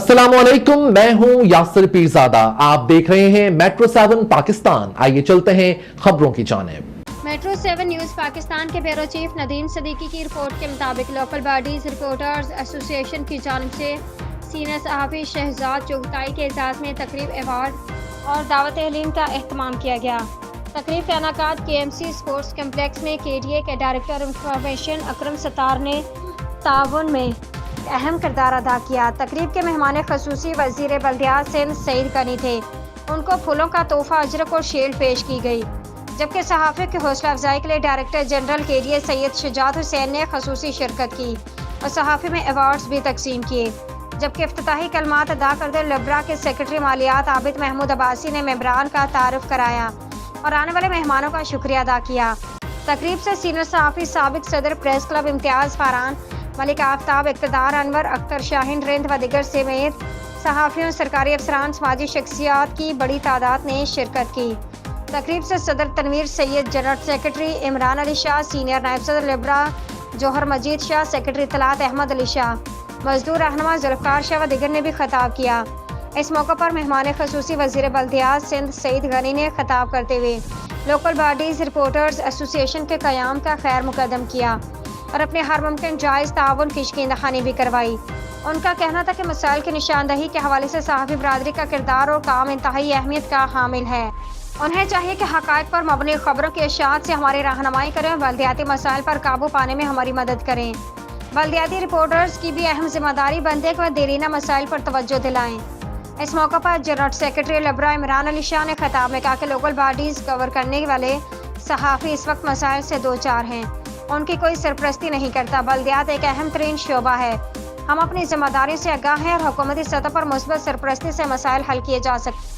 अस्सलाम वालेकुम, मैं हूं यासिर पीरजादा। आप देख रहे हैं मेट्रो 7 पाकिस्तान। आइए चलते हैं खबरों की जानिब। मेट्रो 7 न्यूज़ पाकिस्तान के ब्यूरो चीफ नदीम सदीकी की रिपोर्ट के मुताबिक लोकल बॉडीज रिपोर्टर्स एसोसिएशन की जानिब से सीनियर सहाफ़ी शहजाद चुगताई के एजाज़ में तकरीब अवार्ड और दावत अहलीम का एहतमाम किया गया। तकरीब का इनेकाद KMC स्पोर्ट्स कम्प्लेक्स में KDA के डायरेक्टर इंफॉर्मेशन अकरम सत्तार ने ताउन में अहम किरदार अदा किया। तकरीब के मेहमान खसूसी वज़ीर बल्दियात सिंध सईद गनी थे। उनको फूलों का तोहफा, अजरक और शील्ड पेश की गई, जबकि सहाफ़ियों की हौसला अफजाई के लिए director general KDA Syed Shujaat Hussain ने खसूसी शिरकत की और सहाफ़ी में अवार्ड्स भी तकसीम किए। जबकि इफ्तिताही कलमात अदा करते लिब्रा के सेक्रेटरी मालियात आबिद महमूद अब्बासी ने मेंबरान का तारुफ कराया और आने वाले मेहमानों का शुक्रिया अदा किया। तकरीब से सीनियर सहाफ़ी साबिक सदर प्रेस क्लब इम्तियाज़ फारान, मलिक आफ्ताब, इक़्तिदार अनवर, अख्तर शाहीन रिंद व दिगर समेत सहाफ़ियों, सरकारी अफसरान, समाजी शख्सियात की बड़ी तादाद ने शिरकत की। तकरीब से सदर Tanveer Syed, general secretary Imran Ali Shah, senior नायब सदर लिब्रा जौहर मजीद शाह, सेक्रेटरी इत्तलात अहमद अली शाह, मजदूर रहनुमा जुल्फ़कार शाह व दिगर ने भी खिताब किया। इस मौके पर मेहमान खसूसी वज़ीर बल्दियात सिंध सईद गनी ने खिताब करते हुए लोकल बॉडीज़ रिपोर्टर्स एसोसिएशन के क़याम का खैर मुकदम किया और अपने हर मुमकिन जायज़ ताउन की यकीनदहानी भी करवाई। उनका कहना था कि मसाइल की निशानदही के हवाले से सहाफ़ी बरादरी का किरदार और काम इंतहाई अहमियत का हामिल है। उन्हें चाहिए कि हक़ाइक़ पर मबनी खबरों की इशाअत से हमारी रहनुमाई करें और बल्दियाती मसाइल पर काबू पाने में हमारी मदद करें। बल्दियाती रिपोर्टर्स की भी अहम जिम्मेदारी बनती है कि वह देरीना मसाइल पर तवज्जो दिलाएं। इस मौके पर general secretary Libra Imran Ali Shah ने खिताब में कहा कि लोकल बॉडीज़ कवर करने वाले सहाफ़ी इस वक्त मसाइल से दो चार हैं। उनकी कोई सरपरस्ती नहीं करता। बल्दियात एक अहम तरीन शोबा है। हम अपनी जिम्मेदारी से आगाह हैं और हुकूमती सतह पर मुस्बत सरपरस्ती से मसाइल हल किए जा सकते